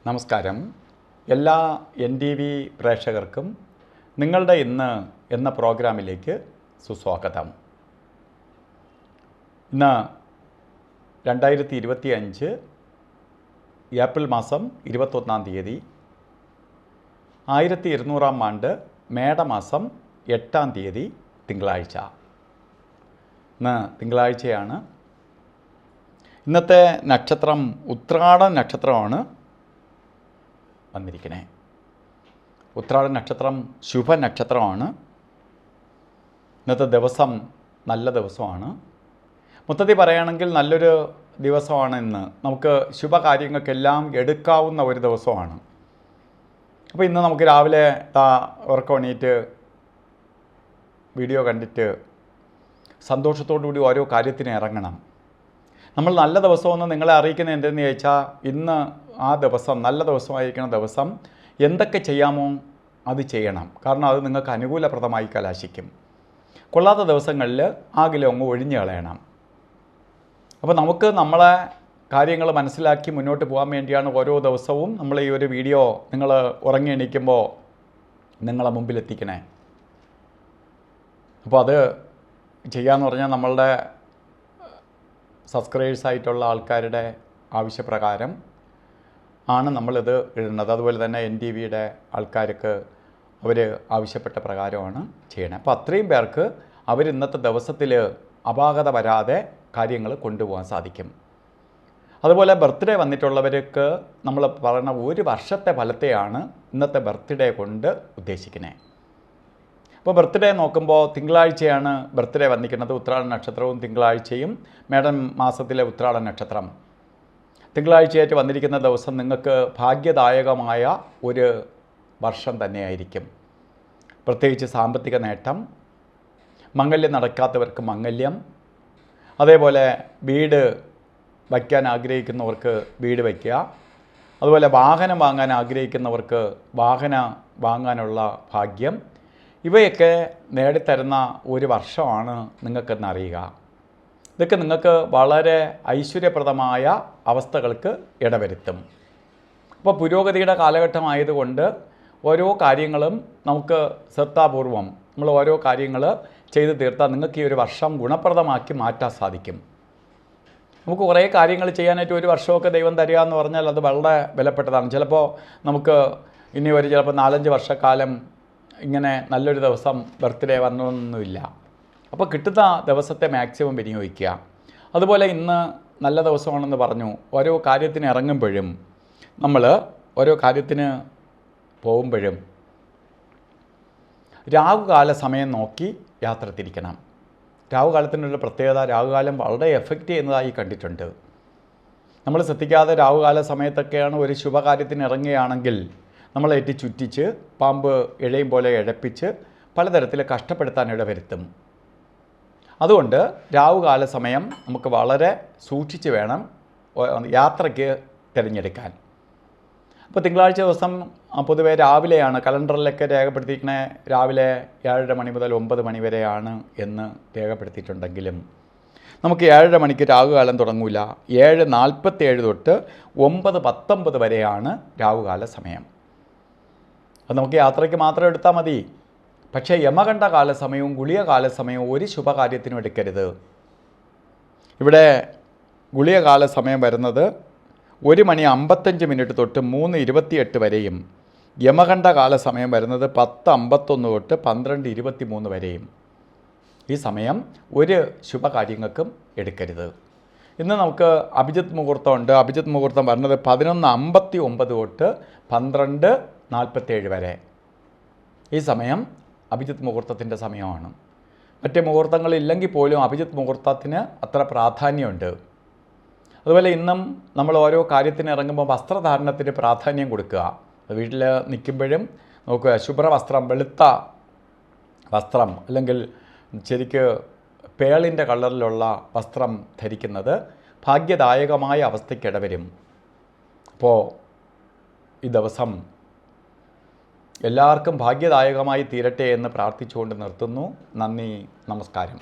നമസ്കാരം. എല്ലാ NTV പ്രേക്ഷകർക്കും നിങ്ങളുടെ ഇന്ന് എന്ന പ്രോഗ്രാമിലേക്ക് സുസ്വാഗതം. ഇന്ന് 2025 ഏപ്രിൽ മാസം 21-ാം തീയതി 1200-ാം ആണ്ട് മേടമാസം 8-ാം തീയതി തിങ്കളാഴ്ച. ഇന്ന് തിങ്കളാഴ്ചയാണ്. ഇന്നത്തെ നക്ഷത്രം ഉത്രാടൻ നക്ഷത്രമാണ് വന്നിരിക്കണേ. ഉത്രാടൻ നക്ഷത്രം ശുഭനക്ഷത്രമാണ്. ഇന്നത്തെ ദിവസം നല്ല ദിവസമാണ്. മൊത്തത്തിൽ പറയുകയാണെങ്കിൽ നല്ലൊരു ദിവസമാണ് ഇന്ന്. നമുക്ക് ശുഭകാര്യങ്ങൾക്കെല്ലാം എടുക്കാവുന്ന ഒരു ദിവസമാണ്. അപ്പോൾ ഇന്ന് നമുക്ക് രാവിലെ ഉറക്കം എണീറ്റ് വീഡിയോ കണ്ടിട്ട് സന്തോഷത്തോടു കൂടി ഓരോ കാര്യത്തിന് ഇറങ്ങണം. നമ്മൾ നല്ല ദിവസമെന്ന് നിങ്ങളെ അറിയിക്കുന്നത് എന്തെന്ന് ചോദിച്ചാൽ, ഇന്ന് ആ ദിവസം നല്ല ദിവസമായിരിക്കുന്ന ദിവസം എന്തൊക്കെ ചെയ്യാമോ അത് ചെയ്യണം. കാരണം അത് നിങ്ങൾക്ക് അനുകൂലപ്രദമായി കലാശിക്കും. കൊള്ളാത്ത ദിവസങ്ങളിൽ ആകിലും അങ്ങ് ഒഴിഞ്ഞു കളയണം. അപ്പോൾ നമുക്ക് നമ്മളെ കാര്യങ്ങൾ മനസ്സിലാക്കി മുന്നോട്ട് പോകാൻ വേണ്ടിയാണ് ഓരോ ദിവസവും നമ്മൾ ഈ ഒരു വീഡിയോ നിങ്ങൾ ഉറങ്ങി എണീക്കുമ്പോൾ നിങ്ങളെ മുമ്പിലെത്തിക്കണേ. അപ്പോൾ അത് ചെയ്യാമെന്ന് പറഞ്ഞാൽ നമ്മളുടെ സബ്സ്ക്രൈബേഴ്സായിട്ടുള്ള ആൾക്കാരുടെ ആവശ്യപ്രകാരം ആണ് നമ്മളിത് ഇടുന്നത്. അതുപോലെ തന്നെ NTVയുടെ ആൾക്കാർക്ക് അവർ ആവശ്യപ്പെട്ട പ്രകാരമാണ് ചെയ്യണത്. അപ്പോൾ അത്രയും പേർക്ക് അവർ ഇന്നത്തെ ദിവസത്തിൽ അപാകത വരാതെ കാര്യങ്ങൾ കൊണ്ടുപോകാൻ സാധിക്കും. അതുപോലെ ബർത്ത്ഡേ വന്നിട്ടുള്ളവർക്ക് നമ്മൾ പറയുന്ന ഒരു വർഷത്തെ ഫലത്തെയാണ് ഇന്നത്തെ ബർത്ത്ഡേ കൊണ്ട് ഉദ്ദേശിക്കുന്നത്. അപ്പോൾ ബർത്ത്ഡേ നോക്കുമ്പോൾ തിങ്കളാഴ്ചയാണ് ബർത്ത്ഡേ വന്നിരിക്കുന്നത്. ഉത്രാടൻ നക്ഷത്രവും തിങ്കളാഴ്ചയും മേടം മാസത്തിലെ ഉത്രാടൻ നക്ഷത്രം തിങ്കളാഴ്ചയായിട്ട് വന്നിരിക്കുന്ന ദിവസം നിങ്ങൾക്ക് ഭാഗ്യദായകമായ ഒരു വർഷം തന്നെയായിരിക്കും. പ്രത്യേകിച്ച് സാമ്പത്തിക നേട്ടം, മംഗല്യം നടക്കാത്തവർക്ക് മംഗല്യം, അതേപോലെ വീട് വയ്ക്കാൻ ആഗ്രഹിക്കുന്നവർക്ക് വീട് വയ്ക്കുക, അതുപോലെ വാഹനം വാങ്ങാൻ ആഗ്രഹിക്കുന്നവർക്ക് വാഹനം വാങ്ങാനുള്ള ഭാഗ്യം, ഇവയൊക്കെ നേടിത്തരുന്ന ഒരു വർഷമാണ് നിങ്ങൾക്കെന്ന് അറിയുക. ഇതൊക്കെ നിങ്ങൾക്ക് വളരെ ഐശ്വര്യപ്രദമായ അവസ്ഥകൾക്ക് ഇടവരുത്തും. അപ്പോൾ പുരോഗതിയുടെ കാലഘട്ടമായതുകൊണ്ട് ഓരോ കാര്യങ്ങളും നമുക്ക് ശ്രദ്ധാപൂർവം നമ്മൾ ഓരോ കാര്യങ്ങൾ ചെയ്ത് തീർത്താൽ നിങ്ങൾക്ക് ഈ ഒരു വർഷം ഗുണപ്രദമാക്കി മാറ്റാൻ സാധിക്കും. നമുക്ക് കുറേ കാര്യങ്ങൾ ചെയ്യാനായിട്ട് ഒരു വർഷമൊക്കെ ദൈവം തരിക എന്ന് പറഞ്ഞാൽ അത് വളരെ വിലപ്പെട്ടതാണ്. ചിലപ്പോൾ നമുക്ക് ഇനി ചിലപ്പോൾ 4-5 വർഷക്കാലം ഇങ്ങനെ നല്ലൊരു ദിവസം ബർത്ത്ഡേ വന്നൊന്നുമില്ല. അപ്പോൾ കിട്ടുന്ന ദിവസത്തെ മാക്സിമം വിനിയോഗിക്കുക. അതുപോലെ ഇന്ന് നല്ല ദിവസമാണെന്ന് പറഞ്ഞു ഓരോ കാര്യത്തിന് ഇറങ്ങുമ്പോഴും നമ്മൾ ഓരോ കാര്യത്തിന് പോകുമ്പോഴും രാഹുകാല സമയം നോക്കി യാത്ര തിരിക്കണം. രാഹുകാലത്തിനുള്ള പ്രത്യേകത, രാഹുകാലം വളരെ എഫക്റ്റ് ചെയ്യുന്നതായി കണ്ടിട്ടുണ്ട്. നമ്മൾ ശ്രദ്ധിക്കാതെ രാഹുകാല സമയത്തൊക്കെയാണ് ഒരു ശുഭകാര്യത്തിന് ഇറങ്ങുകയാണെങ്കിൽ നമ്മളേറ്റി ചുറ്റിച്ച് പാമ്പ് ഇഴയും പോലെ ഇഴപ്പിച്ച് പലതരത്തിൽ കഷ്ടപ്പെടുത്താൻ ഇടവരുത്തും. അതുകൊണ്ട് രാഹുകാല സമയം നമുക്ക് വളരെ സൂക്ഷിച്ച് വേണം യാത്രയ്ക്ക് തിരഞ്ഞെടുക്കാൻ. അപ്പോൾ തിങ്കളാഴ്ച ദിവസം പൊതുവെ രാവിലെയാണ് കലണ്ടറിലൊക്കെ രേഖപ്പെടുത്തിയിരിക്കണേ. രാവിലെ 7:30 മണി മുതൽ 9 മണി വരെയാണ് എന്ന് രേഖപ്പെടുത്തിയിട്ടുണ്ടെങ്കിലും നമുക്ക് 7:30 മണിക്ക് രാഹുകാലം തുടങ്ങില്ല. 7:47 തൊട്ട് 9:19 വരെയാണ് രാഹുകാല സമയം. അത് നമുക്ക് യാത്രയ്ക്ക് മാത്രം എടുത്താൽ മതി. പക്ഷേ യമകണ്ഠ കാലസമയവും ഗുളിക കാലസമയവും ഒരു ശുഭകാര്യത്തിനും എടുക്കരുത്. ഇവിടെ ഗുളിക കാലസമയം വരുന്നത് 1:55 തൊട്ട് 3:28 വരെയും യമകണ്ഠ കാലസമയം വരുന്നത് 10:51 തൊട്ട് 12:23 വരെയും. ഈ സമയം ഒരു ശുഭകാര്യങ്ങൾക്കും എടുക്കരുത്. ഇന്ന് നമുക്ക് അഭിജിത്ത് മുഹൂർത്തമുണ്ട്. അഭിജിത്ത് മുഹൂർത്തം വരുന്നത് 11:59 തൊട്ട് 12:47 വരെ. ഈ സമയം അഭിജിത്ത് മുഹൂർത്തത്തിൻ്റെ സമയമാണ്. മറ്റ് മുഹൂർത്തങ്ങളില്ലെങ്കിൽ പോലും അഭിജിത്ത് മുഹൂർത്തത്തിന് അത്ര പ്രാധാന്യമുണ്ട്. അതുപോലെ ഇന്നും നമ്മൾ ഓരോ കാര്യത്തിന് ഇറങ്ങുമ്പോൾ വസ്ത്രധാരണത്തിന് പ്രാധാന്യം കൊടുക്കുക. വീട്ടിൽ നിൽക്കുമ്പോഴും നോക്കുക, ശുഭ്രവസ്ത്രം, വെളുത്ത വസ്ത്രം അല്ലെങ്കിൽ ശരിക്ക് പേളിൻ്റെ കളറിലുള്ള വസ്ത്രം ധരിക്കുന്നത് ഭാഗ്യദായകമായ അവസ്ഥയ്ക്ക് ഇടവരും. അപ്പോൾ ഈ ദിവസം എല്ലാവർക്കും ഭാഗ്യദായകമായി തീരട്ടെ എന്ന് പ്രാർത്ഥിച്ചുകൊണ്ട് നിർത്തുന്നു. നന്ദി, നമസ്കാരം.